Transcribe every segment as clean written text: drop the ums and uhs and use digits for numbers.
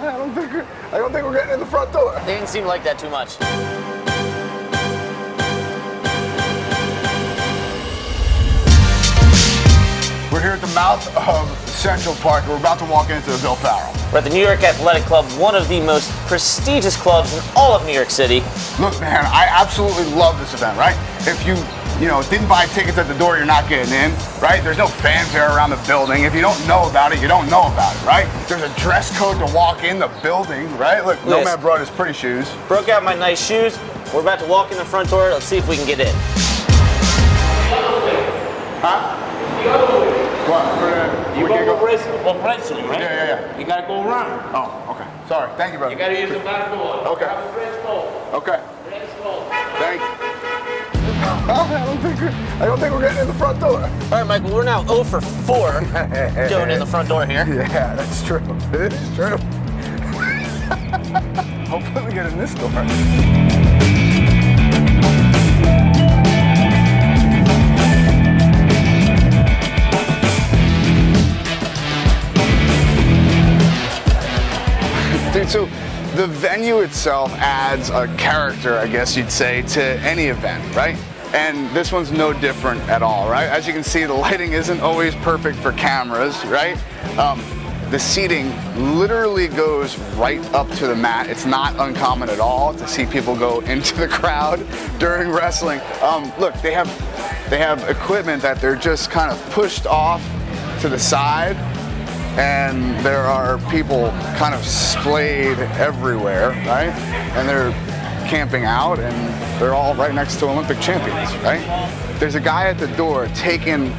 I don't think we're getting in the front door. They didn't seem like that too much. We're here at the mouth of Central Park. We're about to walk into the Bill Farrell. We're at the New York Athletic Club, one of the most prestigious clubs in all of New York City. Look, man, I absolutely love this event, right? If you didn't buy tickets at the door, you're not getting in, right? There's no fanfare around the building. If you don't know about it, you don't know about it, right? There's a dress code to walk in the building, right? Look, no man brought his pretty shoes. Broke out my nice shoes. We're about to walk in the front door. Let's see if we can get in. Huh? What? You go for wrestling, right? Yeah. You gotta go around. Oh, okay. Sorry. Thank you, brother. You gotta use the back door. Okay. Have a dress code. Okay. Dress code. Thank you. I don't think we're getting in the front door. All right, Michael, we're now 0 for 4 going in the front door here. Yeah, that's true. It is true. Hopefully we get in this door. Dude, so the venue itself adds a character, I guess you'd say, to any event, right? And this one's no different at all, right? As you can see, the lighting isn't always perfect for cameras, right? The seating literally goes right up to the mat. It's not uncommon at all to see people go into the crowd during wrestling. Look, they have equipment that they're just kind of pushed off to the side, and there are people kind of splayed everywhere, right? And they're camping out, and they're all right next to Olympic champions, right? There's a guy at the door taking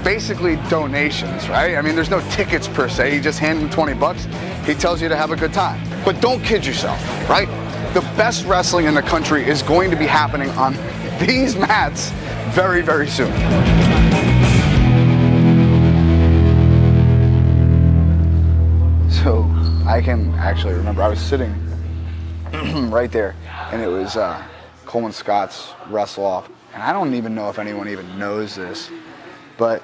basically donations, right? I mean, there's no tickets per se. You just hand him 20 bucks. He tells you to have a good time. But don't kid yourself, right? The best wrestling in the country is going to be happening on these mats very, very soon. So I can actually remember I was sitting right there, and it was Coleman Scott's wrestle off. And I don't even know if anyone even knows this, but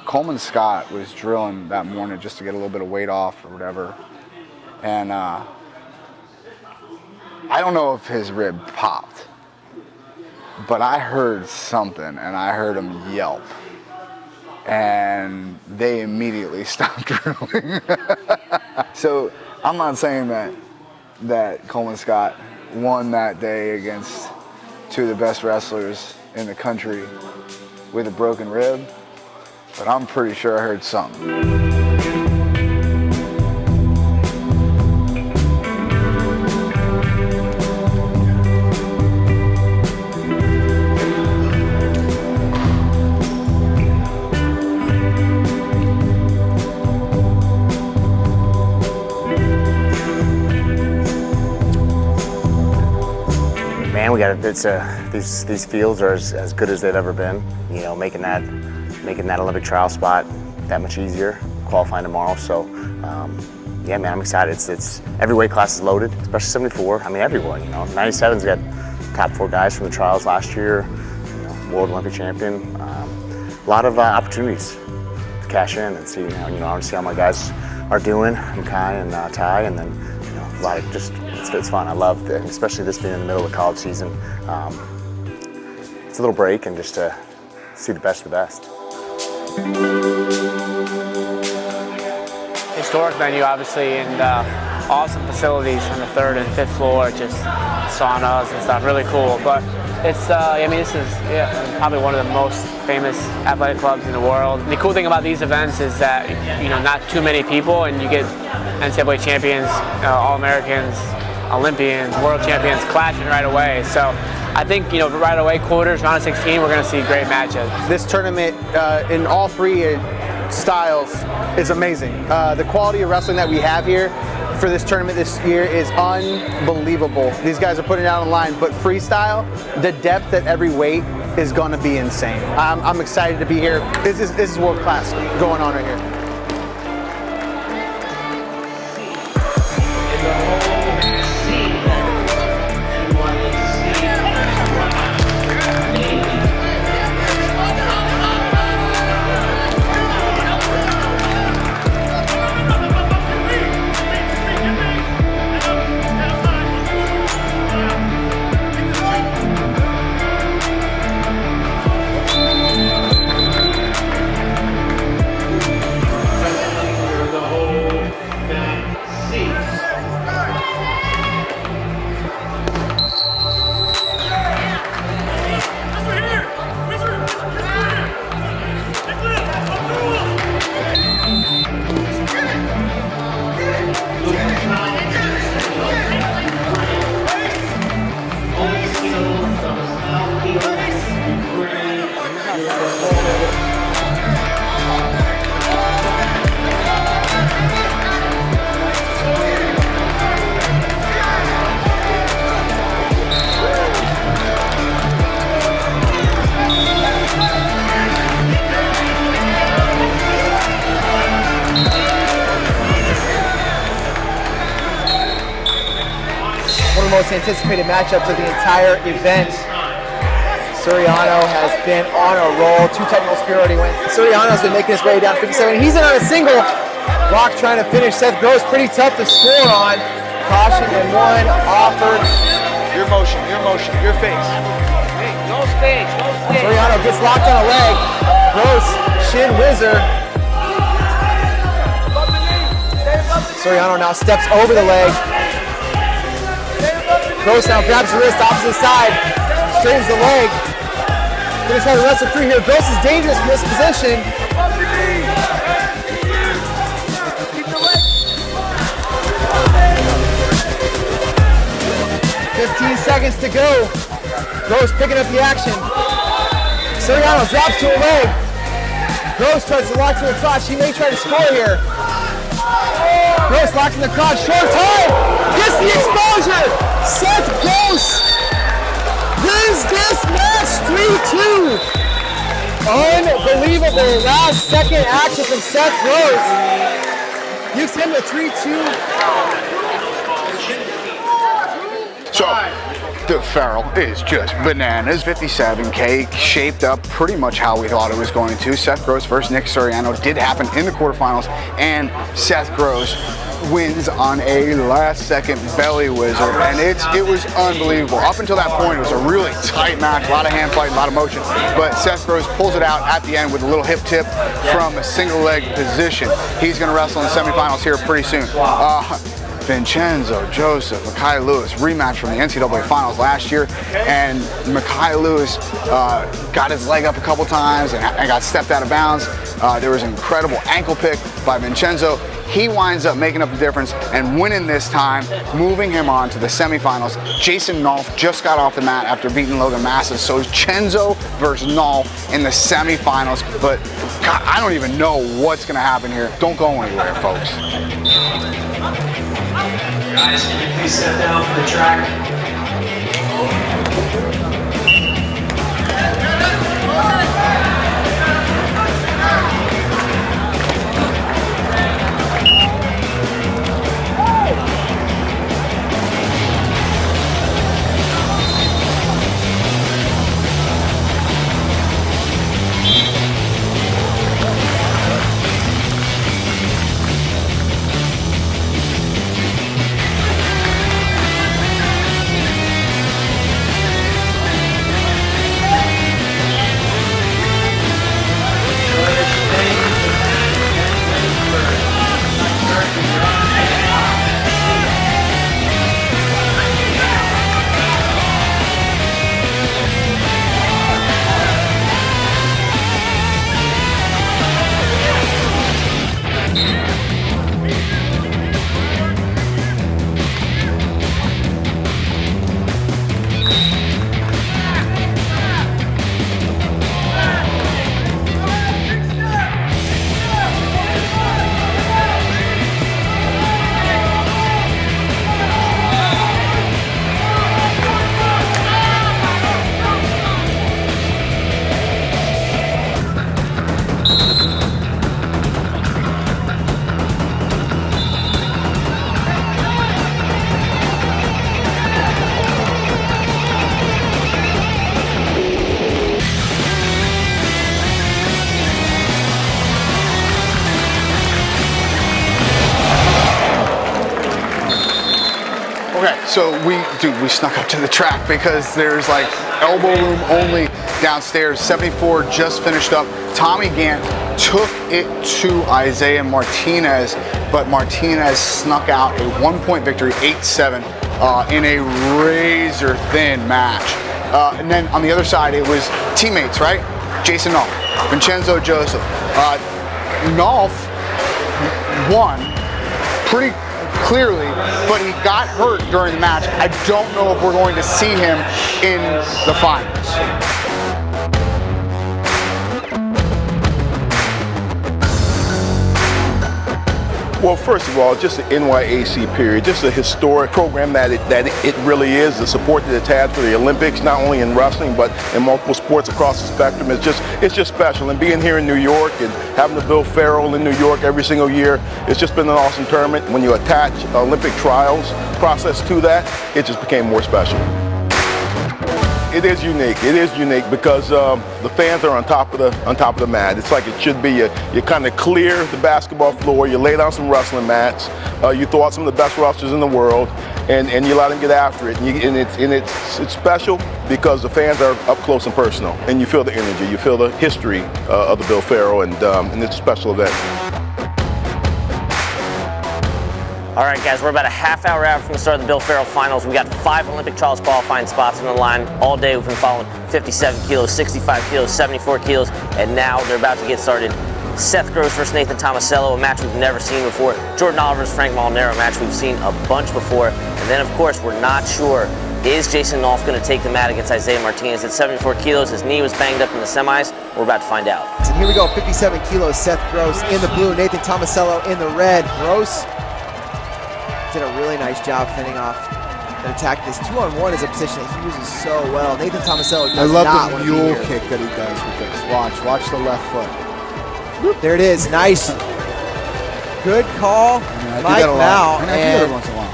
Coleman Scott was drilling that morning just to get a little bit of weight off or whatever. And I don't know if his rib popped, but I heard something, and I heard him yelp. And they immediately stopped drilling. So I'm not saying that Coleman Scott won that day against two of the best wrestlers in the country with a broken rib, but I'm pretty sure I heard something. Man, we got these fields are as good as they've ever been. You know, making that Olympic trial spot that much easier. Qualifying tomorrow, so yeah, man, I'm excited. It's every weight class is loaded, especially 74. I mean, everyone. You know, 97's got top 4 guys from the trials last year. You know, world Olympic champion. A lot of opportunities to cash in and see. I want to see how my guys are doing. Kai and Ty, and then a lot of just. It's fun. I love it, especially this being in the middle of college season. It's a little break and just to see the best of the best. Historic venue, obviously, and awesome facilities on the 3rd and 5th floor, just saunas and stuff, really cool. But it's, I mean, this is probably one of the most famous athletic clubs in the world. And the cool thing about these events is that, not too many people, and you get NCAA champions, All-Americans, Olympians, world champions clashing right away. So I think, right away, quarters, round of 16, we're going to see great matchups. This tournament in all 3 styles is amazing. The quality of wrestling that we have here for this tournament this year is unbelievable. These guys are putting it out on the line, but freestyle, the depth at every weight is going to be insane. I'm excited to be here. This is world class going on right here. most anticipated matchups of the entire event. Suriano has been on a roll. 2 technical spear already went. Suriano's been making his way down 57. He's in on a single. Rock trying to finish. Seth Gross pretty tough to score on. Caution and 1 offered. Your motion, your face. Hey, no space, no space. Suriano gets locked on a leg. Gross, shin whizzer. Suriano now steps over the leg. Gross now grabs the wrist, opposite side. Straightens the leg. Gonna try to wrestle through here. Gross is dangerous from this position. 15 seconds to go. Gross picking up the action. Suriano drops to a leg. Gross tries to lock to a crotch. He may try to score here. Gross locks in the crotch. Short time. Gets the exposure. Seth Gross wins this match 3-2. Unbelievable last second action from Seth Gross. Gives him the 3-2. So, the Farrell is just bananas. 57K shaped up pretty much how we thought it was going to. Seth Gross versus Nick Suriano did happen in the quarterfinals, and Seth Gross wins on a last-second belly whizzer, and it was unbelievable. Up until that point, it was a really tight match, a lot of hand fighting, a lot of motion, but Seth Gross pulls it out at the end with a little hip tip from a single leg position. He's going to wrestle in the semifinals here pretty soon. Vincenzo Joseph, Mekhi Lewis, rematch from the NCAA finals last year, and Mekhi Lewis got his leg up a couple times and got stepped out of bounds. There was an incredible ankle pick by Vincenzo. He winds up making up the difference and winning this time, moving him on to the semifinals. Jason Nolf just got off the mat after beating Logan Masses, so it's Chenzo versus Nolf in the semifinals, but God, I don't even know what's gonna happen here. Don't go anywhere, folks. Guys, can you please step down from the track? Okay, so we snuck up to the track because there's like elbow room only downstairs. 74 just finished up. Tommy Gant took it to Isaiah Martinez, but Martinez snuck out a 1-point victory, 8-7, in a razor thin match. And then on the other side, it was teammates, right? Jason Nolf, Vincenzo Joseph. Nolf won pretty clearly, but he got hurt during the match. I don't know if we're going to see him in the finals. Well, first of all, just the NYAC period, just a historic program that it really is, the support that it's had for the Olympics, not only in wrestling, but in multiple sports across the spectrum. It's just special. And being here in New York and having the Bill Farrell in New York every single year, it's just been an awesome tournament. When you attach Olympic trials process to that, it just became more special. It is unique. It is unique because the fans are on top of the mat. It's like it should be. You kind of clear the basketball floor. You lay down some wrestling mats. You throw out some of the best wrestlers in the world, and you let them get after it. And it's special because the fans are up close and personal, and you feel the energy. You feel the history of the Bill Farrell, and it's a special event. All right, guys, we're about a half hour out from the start of the Bill Farrell Finals. We got 5 Olympic trials qualifying spots on the line all day. We've been following 57 kilos, 65 kilos, 74 kilos, and now they're about to get started. Seth Gross versus Nathan Tomasello, a match we've never seen before. Jordan Oliver versus Frank Molinaro, a match we've seen a bunch before. And then, of course, we're not sure, is Jason Nolf going to take the mat against Isaiah Martinez at 74 kilos? His knee was banged up in the semis. We're about to find out. And here we go, 57 kilos, Seth Gross in the blue, Nathan Tomasello in the red. Gross did a really nice job fending off an attack. This 2-on-1 is a position that he uses so well. Nathan Tomasello does not I love want the to be mule here. kick that he does with this. Watch the left foot. There it is, nice. Good call, I do Mike that a lot. Mao. And I do that once in a while.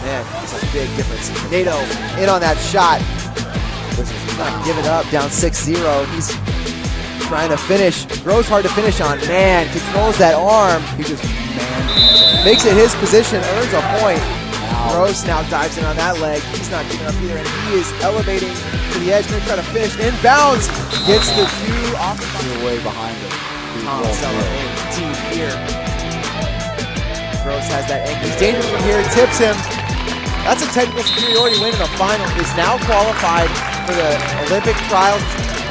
Man, it's a big difference. Nato in on that shot. He's not giving up, down 6-0. He's trying to finish. Gross hard to finish on. Man, controls that arm. He just makes it his position, earns a point. Gross now dives in on that leg. He's not giving up either, and he is elevating to the edge. Going to try to finish. Inbounds. Gets the 2 off the way behind him. Tomasello in deep here. Gross has that ankle. He's dangerous from here. Tips him. That's a technical superiority win in the final. Is now qualified for the Olympic trials.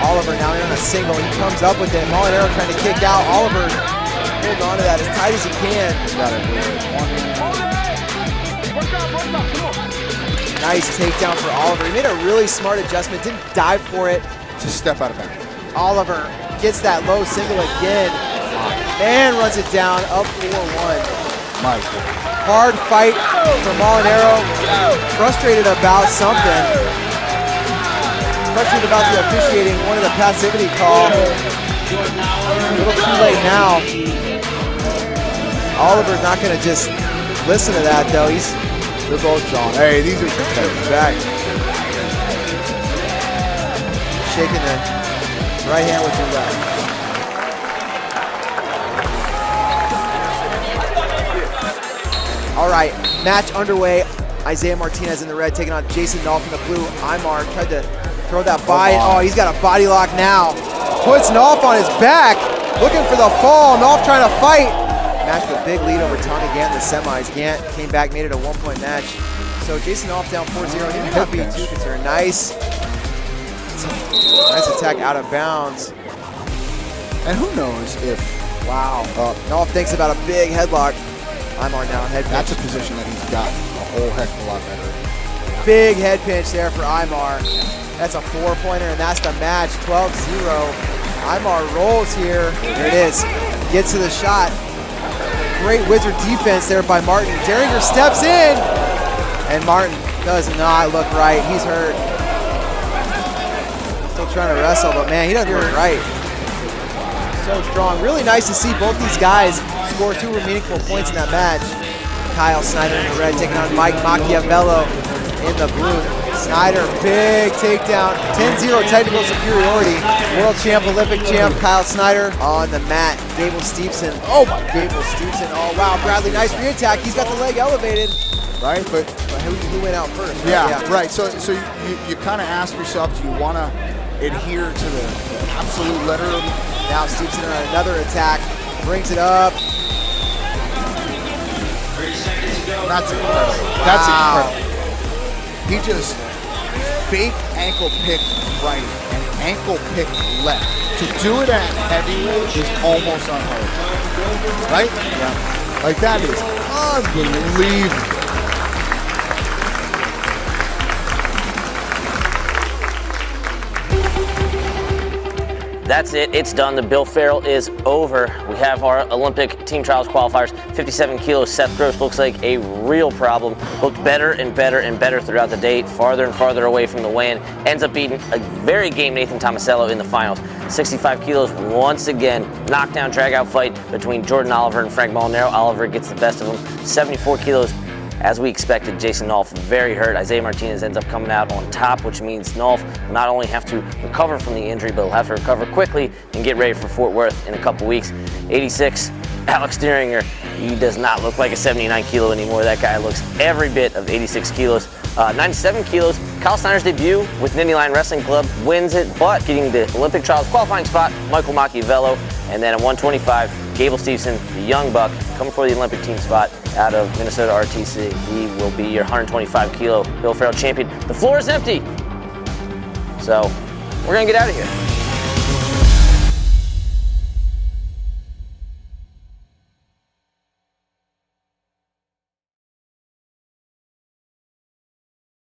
Oliver now in on a single. He comes up with it. Molinaro trying to kick out. Oliver holding on to that as tight as he can. Nice takedown for Oliver. He made a really smart adjustment. Didn't dive for it. Just step out of bounds. Oliver gets that low single again. And runs it down, up 4-1. Mike. Hard fight for Molinaro. Frustrated about something. Frustrated about the officiating, one of the passivity call. A little too late now. Oliver's not going to just listen to that, though. They're both strong. Hey, these are competitive. Back. Shaking the right hand with your left. All right, match underway. Isaiah Martinez in the red taking on Jason Nolf in the blue. Imar tried to throw that by. Oh, he's got a body lock now. Puts Nolf on his back, looking for the fall. Nolf trying to fight. Match with a big lead over Tommy Gant in the semis. Gant came back, made it a 1-point match. So Jason Nolf down 4-0. He may not be too concerned. Nice attack out of bounds. And who knows if... Wow. Nolf thinks about a big headlock. Imar now head pinch. That's a position that he's got a whole heck of a lot better. Big head pinch there for Imar. That's a 4-pointer, and that's the match, 12-0. Imar rolls here. There it is. Gets to the shot. Great wizard defense there by Martin. Derringer steps in, and Martin does not look right. He's hurt. Still trying to wrestle, but man, he doesn't look right. So strong. Really nice to see both these guys score 2 meaningful points in that match. Kyle Snyder in the red taking on Mike Machiavello in the blue. Snyder, big takedown. 10-0 technical superiority. World champ, Olympic champ, Kyle Snyder on the mat. Gable Stevenson. Oh my, Gable Stevenson. Oh wow, Bradley, nice re-attack. He's got the leg elevated. Right, but who went out first? Right? Yeah, right. So you kind of ask yourself, do you want to adhere to the absolute letter of the... Now Stevenson on another attack. Brings it up. That's incredible. Wow. That's incredible. He just fake ankle pick right and ankle pick left. To do it at heavyweight is almost unheard of. Right? Yeah. Like that is unbelievable. that's it. It's done. The Bill Farrell is over. We have our Olympic team trials qualifiers. 57 kilos. Seth Gross looks like a real problem. Looked better and better and better throughout the day. Farther and farther away from the weigh-in. Ends up beating a very game Nathan Tomasello in the finals. 65 kilos once again. Knockdown drag-out fight between Jordan Oliver and Frank Molinaro. Oliver gets the best of him. 74 kilos. As we expected, Jason Nolf very hurt. Isaiah Martinez ends up coming out on top, which means Nolf will not only have to recover from the injury, but he'll have to recover quickly and get ready for Fort Worth in a couple weeks. 86, Alex Dieringer. He does not look like a 79 kilo anymore. That guy looks every bit of 86 kilos. 97 kilos, Kyle Snyder's debut with Nittany Lion Wrestling Club, wins it, but getting the Olympic trials qualifying spot, Michael Machiavello. And then at 125, Gable Stevenson, the young buck, coming for the Olympic team spot out of Minnesota RTC. He will be your 125 kilo Bill Farrell champion. The floor is empty. So we're gonna get out of here.